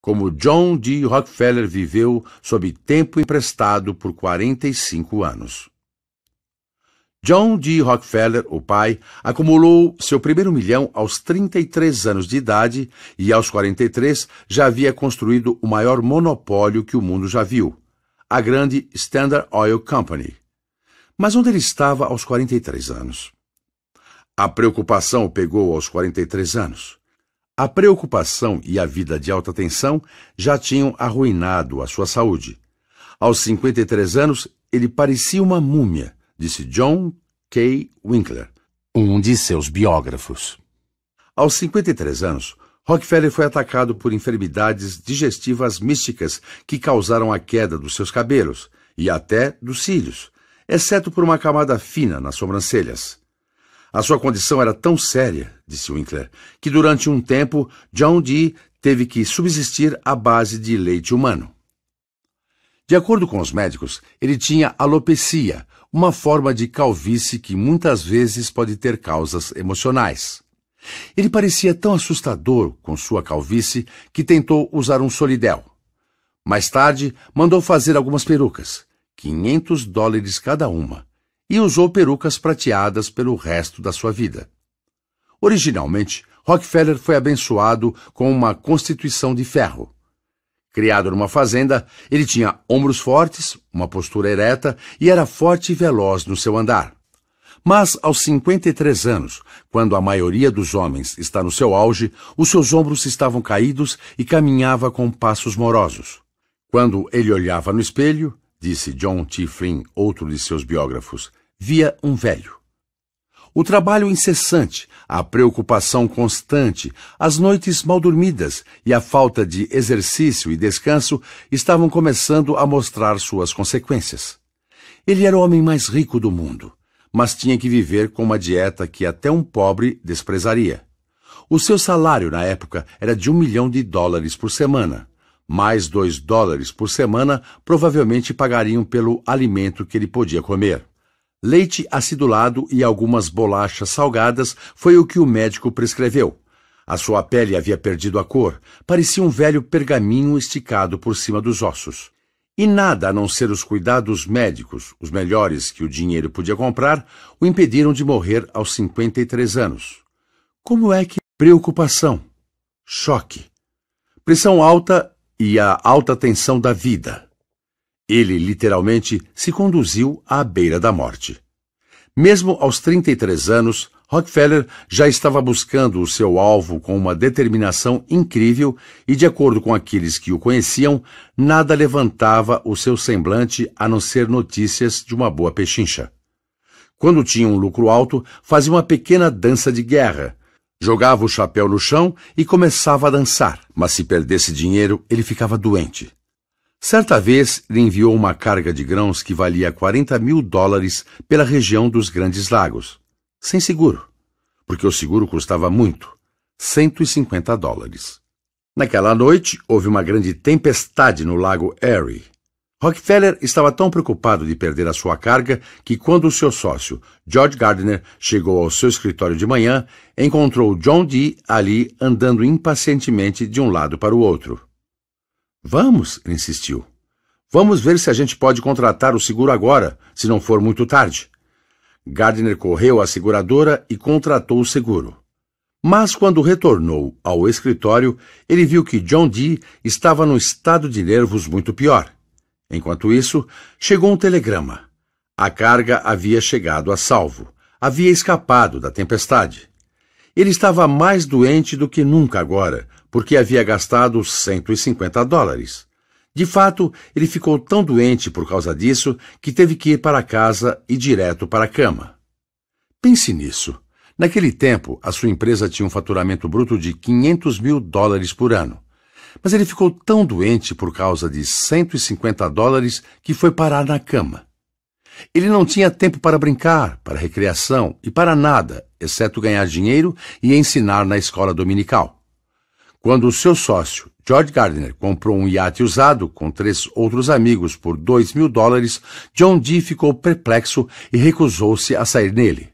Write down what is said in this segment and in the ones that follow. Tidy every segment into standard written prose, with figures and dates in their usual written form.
como John D. Rockefeller viveu sob tempo emprestado por 45 anos. John D. Rockefeller, o pai, acumulou seu primeiro milhão aos 33 anos de idade e, aos 43, já havia construído o maior monopólio que o mundo já viu, a grande Standard Oil Company. Mas onde ele estava aos 43 anos? A preocupação o pegou aos 43 anos. A preocupação e a vida de alta tensão já tinham arruinado a sua saúde. Aos 53 anos, ele parecia uma múmia, disse John K. Winkler, um de seus biógrafos. Aos 53 anos, Rockefeller foi atacado por enfermidades digestivas místicas que causaram a queda dos seus cabelos e até dos cílios, exceto por uma camada fina nas sobrancelhas. A sua condição era tão séria, disse Winkler, que durante um tempo John D. teve que subsistir à base de leite humano. De acordo com os médicos, ele tinha alopecia, uma forma de calvície que muitas vezes pode ter causas emocionais. Ele parecia tão assustador com sua calvície que tentou usar um solidel. Mais tarde, mandou fazer algumas perucas, $500 cada uma, e usou perucas prateadas pelo resto da sua vida. Originalmente, Rockefeller foi abençoado com uma constituição de ferro. Criado numa fazenda, ele tinha ombros fortes, uma postura ereta e era forte e veloz no seu andar. Mas, aos 53 anos, quando a maioria dos homens está no seu auge, os seus ombros estavam caídos e caminhava com passos morosos. Quando ele olhava no espelho, disse John T. Flynn, outro de seus biógrafos, via um velho. O trabalho incessante, a preocupação constante, as noites mal dormidas e a falta de exercício e descanso estavam começando a mostrar suas consequências. Ele era o homem mais rico do mundo, mas tinha que viver com uma dieta que até um pobre desprezaria. O seu salário na época era de $1 milhão por semana. Mais $2 por semana provavelmente pagariam pelo alimento que ele podia comer. Leite acidulado e algumas bolachas salgadas foi o que o médico prescreveu. A sua pele havia perdido a cor, parecia um velho pergaminho esticado por cima dos ossos. E nada a não ser os cuidados médicos, os melhores que o dinheiro podia comprar, o impediram de morrer aos 53 anos. Como é que preocupação, choque, pressão alta e a alta tensão da vida. Ele, literalmente, se conduziu à beira da morte. Mesmo aos 33 anos, Rockefeller já estava buscando o seu alvo com uma determinação incrível e, de acordo com aqueles que o conheciam, nada levantava o seu semblante a não ser notícias de uma boa pechincha. Quando tinha um lucro alto, fazia uma pequena dança de guerra. Jogava o chapéu no chão e começava a dançar, mas se perdesse dinheiro, ele ficava doente. Certa vez, ele enviou uma carga de grãos que valia $40 mil pela região dos Grandes Lagos, sem seguro, porque o seguro custava muito, $150. Naquela noite, houve uma grande tempestade no lago Erie. Rockefeller estava tão preocupado de perder a sua carga que, quando o seu sócio, George Gardner, chegou ao seu escritório de manhã, encontrou John D. ali andando impacientemente de um lado para o outro. Vamos, ele insistiu. Vamos ver se a gente pode contratar o seguro agora, se não for muito tarde. Gardner correu à seguradora e contratou o seguro. Mas quando retornou ao escritório, ele viu que John D. estava num estado de nervos muito pior. Enquanto isso, chegou um telegrama. A carga havia chegado a salvo. Havia escapado da tempestade. Ele estava mais doente do que nunca agora, porque havia gastado $150. De fato, ele ficou tão doente por causa disso que teve que ir para casa e direto para a cama. Pense nisso. Naquele tempo, a sua empresa tinha um faturamento bruto de $500 mil por ano. Mas ele ficou tão doente por causa de $150 que foi parar na cama. Ele não tinha tempo para brincar, para recreação e para nada, exceto ganhar dinheiro e ensinar na escola dominical. Quando o seu sócio, George Gardner, comprou um iate usado com 3 outros amigos por $2 mil, John D. ficou perplexo e recusou-se a sair nele.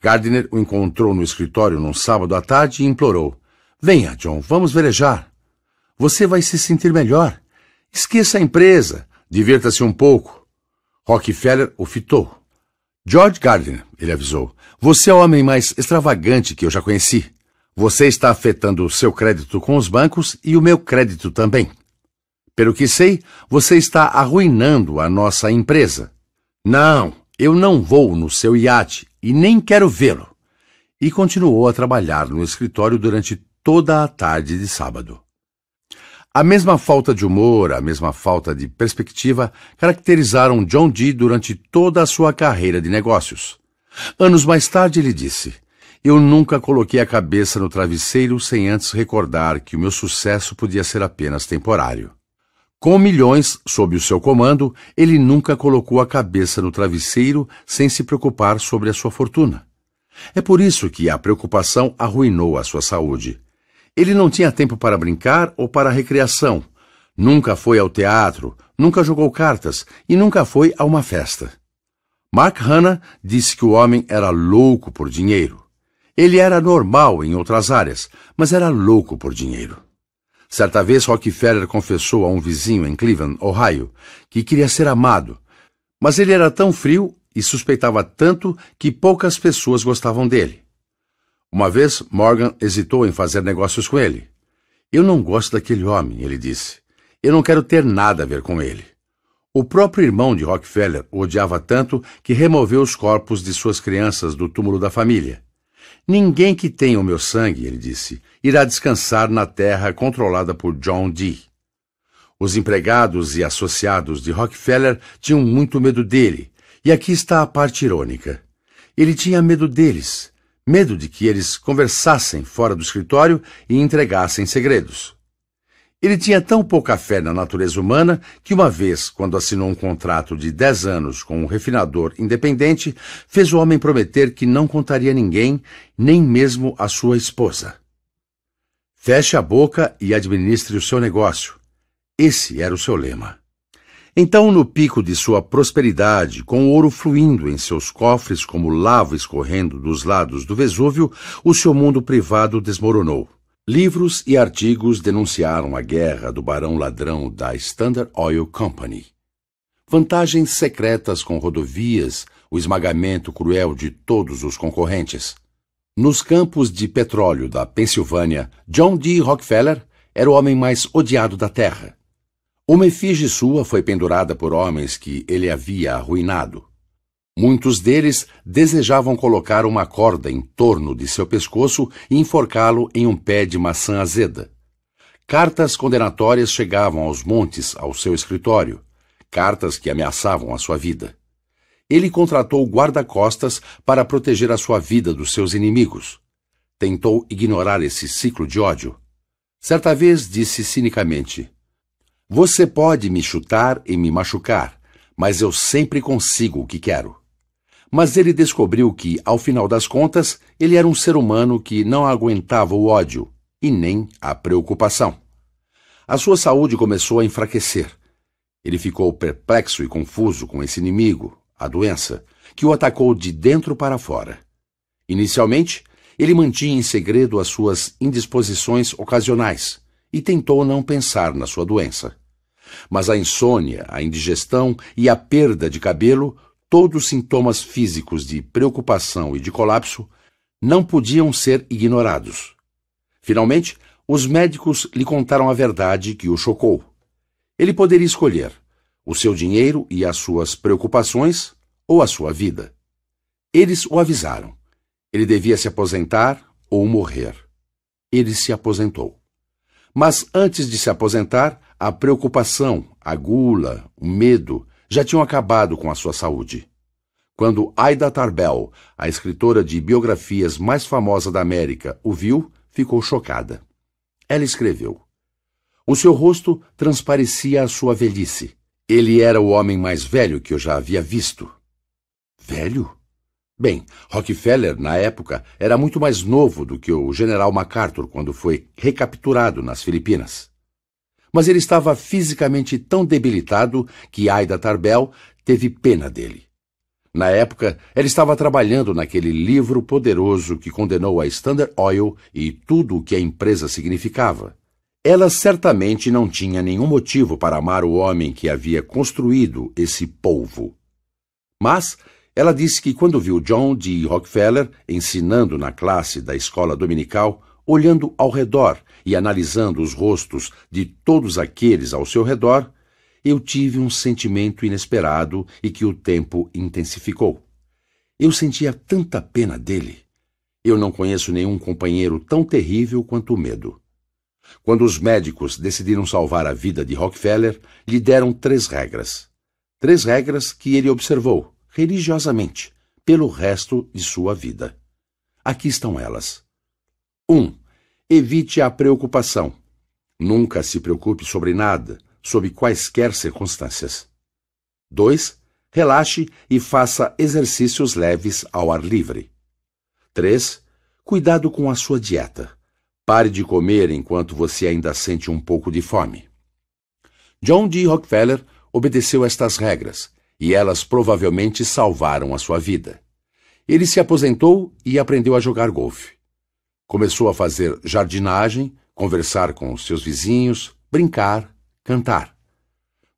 Gardner o encontrou no escritório num sábado à tarde e implorou: "Venha, John, vamos velejar." Você vai se sentir melhor. Esqueça a empresa. Divirta-se um pouco. Rockefeller o fitou. George Gardner, ele avisou, você é o homem mais extravagante que eu já conheci. Você está afetando o seu crédito com os bancos e o meu crédito também. Pelo que sei, você está arruinando a nossa empresa. Não, eu não vou no seu iate e nem quero vê-lo. E continuou a trabalhar no escritório durante toda a tarde de sábado. A mesma falta de humor, a mesma falta de perspectiva caracterizaram John Dee durante toda a sua carreira de negócios. Anos mais tarde ele disse, eu nunca coloquei a cabeça no travesseiro sem antes recordar que o meu sucesso podia ser apenas temporário. Com milhões sob o seu comando, ele nunca colocou a cabeça no travesseiro sem se preocupar sobre a sua fortuna. É por isso que a preocupação arruinou a sua saúde. Ele não tinha tempo para brincar ou para recreação. Nunca foi ao teatro, nunca jogou cartas e nunca foi a uma festa. Mark Hanna disse que o homem era louco por dinheiro. Ele era normal em outras áreas, mas era louco por dinheiro. Certa vez, Rockefeller confessou a um vizinho em Cleveland, Ohio, que queria ser amado, mas ele era tão frio e suspeitava tanto que poucas pessoas gostavam dele. Uma vez, Morgan hesitou em fazer negócios com ele. Eu não gosto daquele homem, ele disse. Eu não quero ter nada a ver com ele. O próprio irmão de Rockefeller o odiava tanto que removeu os corpos de suas crianças do túmulo da família. Ninguém que tenha o meu sangue, ele disse, irá descansar na terra controlada por John Dee. Os empregados e associados de Rockefeller tinham muito medo dele, e aqui está a parte irônica. Ele tinha medo deles, medo de que eles conversassem fora do escritório e entregassem segredos. Ele tinha tão pouca fé na natureza humana que uma vez, quando assinou um contrato de 10 anos com um refinador independente, fez o homem prometer que não contaria a ninguém, nem mesmo a sua esposa. Feche a boca e administre o seu negócio. Esse era o seu lema. Então, no pico de sua prosperidade, com o ouro fluindo em seus cofres como lava escorrendo dos lados do Vesúvio, o seu mundo privado desmoronou. Livros e artigos denunciaram a guerra do barão ladrão da Standard Oil Company. Vantagens secretas com rodovias, o esmagamento cruel de todos os concorrentes. Nos campos de petróleo da Pensilvânia, John D. Rockefeller era o homem mais odiado da terra. Uma efígie sua foi pendurada por homens que ele havia arruinado. Muitos deles desejavam colocar uma corda em torno de seu pescoço e enforcá-lo em um pé de maçã azeda. Cartas condenatórias chegavam aos montes ao seu escritório, cartas que ameaçavam a sua vida. Ele contratou guarda-costas para proteger a sua vida dos seus inimigos. Tentou ignorar esse ciclo de ódio. Certa vez disse cinicamente, você pode me chutar e me machucar, mas eu sempre consigo o que quero. Mas ele descobriu que, ao final das contas, ele era um ser humano que não aguentava o ódio e nem a preocupação. A sua saúde começou a enfraquecer. Ele ficou perplexo e confuso com esse inimigo, a doença, que o atacou de dentro para fora. Inicialmente, ele mantinha em segredo as suas indisposições ocasionais e tentou não pensar na sua doença. Mas a insônia, a indigestão e a perda de cabelo, todos os sintomas físicos de preocupação e de colapso, não podiam ser ignorados. Finalmente, os médicos lhe contaram a verdade que o chocou. Ele poderia escolher o seu dinheiro e as suas preocupações ou a sua vida. Eles o avisaram. Ele devia se aposentar ou morrer. Ele se aposentou. Mas antes de se aposentar, a preocupação, a gula, o medo já tinham acabado com a sua saúde. Quando Ida Tarbell, a escritora de biografias mais famosa da América, o viu, ficou chocada. Ela escreveu: o seu rosto transparecia a sua velhice. Ele era o homem mais velho que eu já havia visto. Velho? Bem, Rockefeller, na época, era muito mais novo do que o general MacArthur quando foi recapturado nas Filipinas. Mas ele estava fisicamente tão debilitado que Ida Tarbell teve pena dele. Na época, ela estava trabalhando naquele livro poderoso que condenou a Standard Oil e tudo o que a empresa significava. Ela certamente não tinha nenhum motivo para amar o homem que havia construído esse polvo. Mas ela disse que quando viu John D. Rockefeller ensinando na classe da escola dominical, olhando ao redor e analisando os rostos de todos aqueles ao seu redor, eu tive um sentimento inesperado e que o tempo intensificou. Eu sentia tanta pena dele. Eu não conheço nenhum companheiro tão terrível quanto o medo. Quando os médicos decidiram salvar a vida de Rockefeller, lhe deram 3 regras. 3 regras que ele observou, religiosamente, pelo resto de sua vida. Aqui estão elas. 1. Evite a preocupação. Nunca se preocupe sobre nada, sob quaisquer circunstâncias. 2. Relaxe e faça exercícios leves ao ar livre. 3. Cuidado com a sua dieta. Pare de comer enquanto você ainda sente um pouco de fome. John D. Rockefeller obedeceu estas regras, e elas provavelmente salvaram a sua vida. Ele se aposentou e aprendeu a jogar golfe. Começou a fazer jardinagem, conversar com seus vizinhos, brincar, cantar.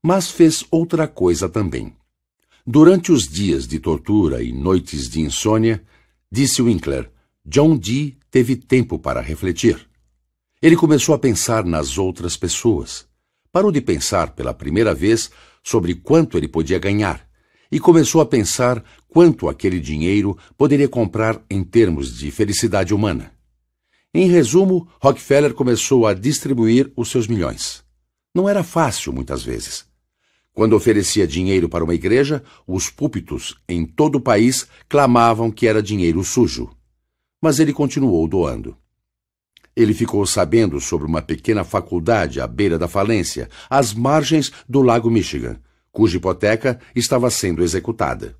Mas fez outra coisa também. Durante os dias de tortura e noites de insônia, disse Winkler, John D. teve tempo para refletir. Ele começou a pensar nas outras pessoas. Parou de pensar pela primeira vez sobre quanto ele podia ganhar e começou a pensar quanto aquele dinheiro poderia comprar em termos de felicidade humana. Em resumo, Rockefeller começou a distribuir os seus milhões. Não era fácil, muitas vezes. Quando oferecia dinheiro para uma igreja, os púlpitos em todo o país clamavam que era dinheiro sujo. Mas ele continuou doando. Ele ficou sabendo sobre uma pequena faculdade à beira da falência, às margens do lago Michigan, cuja hipoteca estava sendo executada.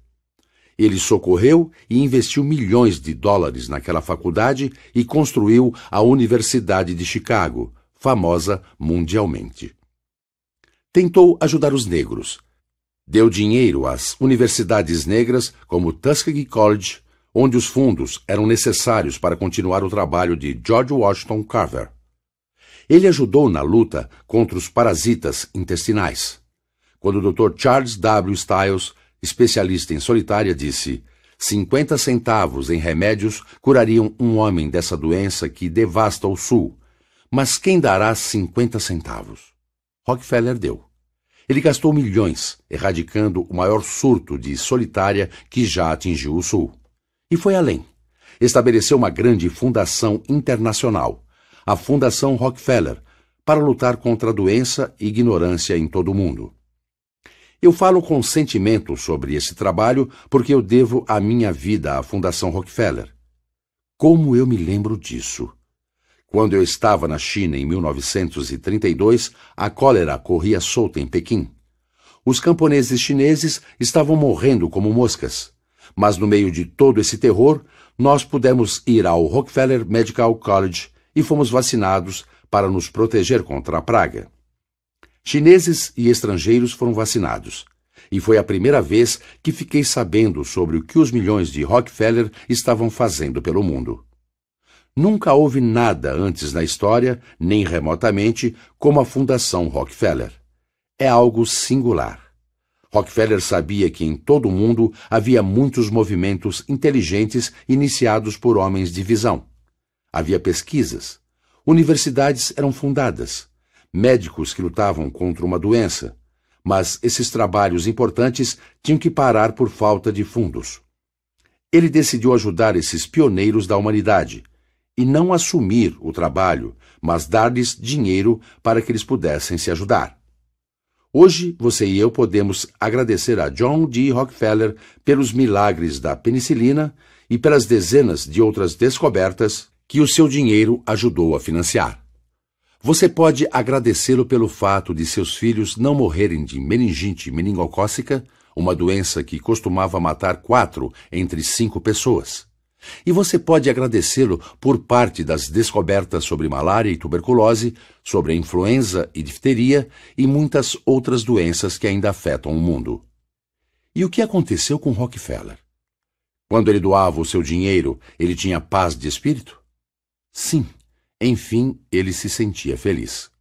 Ele socorreu e investiu milhões de dólares naquela faculdade e construiu a Universidade de Chicago, famosa mundialmente. Tentou ajudar os negros. Deu dinheiro às universidades negras como Tuskegee College, onde os fundos eram necessários para continuar o trabalho de George Washington Carver. Ele ajudou na luta contra os parasitas intestinais. Quando o Dr. Charles W. Stiles, especialista em solitária, disse 50 centavos em remédios curariam um homem dessa doença que devasta o Sul, mas quem dará 50 centavos? Rockefeller deu. Ele gastou milhões, erradicando o maior surto de solitária que já atingiu o Sul. E foi além. Estabeleceu uma grande fundação internacional, a Fundação Rockefeller, para lutar contra a doença e ignorância em todo o mundo. Eu falo com sentimento sobre esse trabalho porque eu devo a minha vida à Fundação Rockefeller. Como eu me lembro disso? Quando eu estava na China em 1932, a cólera corria solta em Pequim. Os camponeses chineses estavam morrendo como moscas. Mas no meio de todo esse terror, nós pudemos ir ao Rockefeller Medical College e fomos vacinados para nos proteger contra a praga. Chineses e estrangeiros foram vacinados. E foi a primeira vez que fiquei sabendo sobre o que os milhões de Rockefeller estavam fazendo pelo mundo. Nunca houve nada antes na história, nem remotamente, como a Fundação Rockefeller. É algo singular. Rockefeller sabia que em todo o mundo havia muitos movimentos inteligentes iniciados por homens de visão. Havia pesquisas. Universidades eram fundadas. Médicos que lutavam contra uma doença. Mas esses trabalhos importantes tinham que parar por falta de fundos. Ele decidiu ajudar esses pioneiros da humanidade e não assumir o trabalho, mas dar-lhes dinheiro para que eles pudessem se ajudar. Hoje, você e eu podemos agradecer a John D. Rockefeller pelos milagres da penicilina e pelas dezenas de outras descobertas que o seu dinheiro ajudou a financiar. Você pode agradecê-lo pelo fato de seus filhos não morrerem de meningite meningocócica, uma doença que costumava matar 4 entre 5 pessoas. E você pode agradecê-lo por parte das descobertas sobre malária e tuberculose, sobre a influenza e difteria e muitas outras doenças que ainda afetam o mundo. E o que aconteceu com Rockefeller? Quando ele doava o seu dinheiro, ele tinha paz de espírito? Sim, enfim, ele se sentia feliz.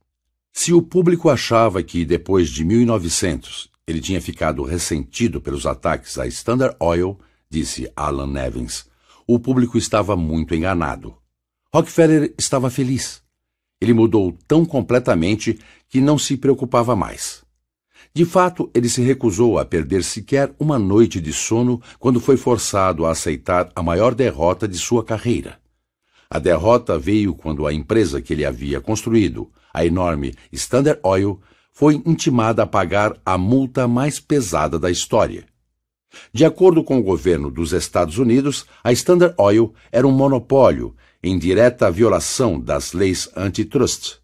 Se o público achava que, depois de 1900, ele tinha ficado ressentido pelos ataques à Standard Oil, disse Alan Nevins, o público estava muito enganado. Rockefeller estava feliz. Ele mudou tão completamente que não se preocupava mais. De fato, ele se recusou a perder sequer uma noite de sono quando foi forçado a aceitar a maior derrota de sua carreira. A derrota veio quando a empresa que ele havia construído, a enorme Standard Oil, foi intimada a pagar a multa mais pesada da história. De acordo com o governo dos Estados Unidos, a Standard Oil era um monopólio em direta violação das leis antitrust.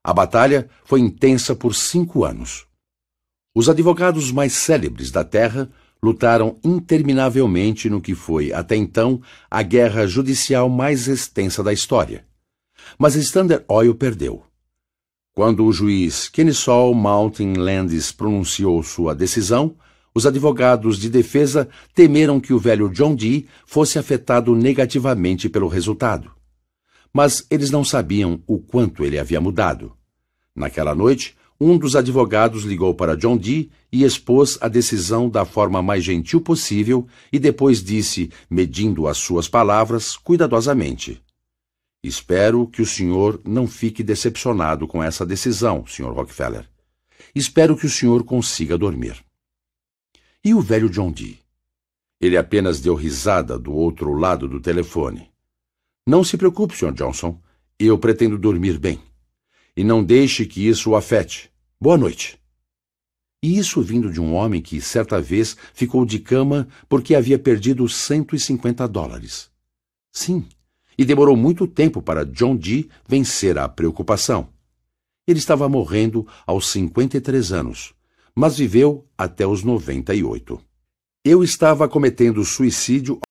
A batalha foi intensa por 5 anos. Os advogados mais célebres da Terra lutaram interminavelmente no que foi, até então, a guerra judicial mais extensa da história. Mas a Standard Oil perdeu. Quando o juiz Kennesaw Mountain Landis pronunciou sua decisão, os advogados de defesa temeram que o velho John Dee fosse afetado negativamente pelo resultado. Mas eles não sabiam o quanto ele havia mudado. Naquela noite, um dos advogados ligou para John Dee e expôs a decisão da forma mais gentil possível e depois disse, medindo as suas palavras cuidadosamente: Espero que o senhor não fique decepcionado com essa decisão, Sr. Rockefeller. Espero que o senhor consiga dormir. E o velho John Dee? Ele apenas deu risada do outro lado do telefone. Não se preocupe, Sr. Johnson. Eu pretendo dormir bem. E não deixe que isso o afete. Boa noite. E isso vindo de um homem que, certa vez, ficou de cama porque havia perdido $150. Sim, e demorou muito tempo para John Dee vencer a preocupação. Ele estava morrendo aos 53 anos, mas viveu até os 98. Eu estava cometendo suicídio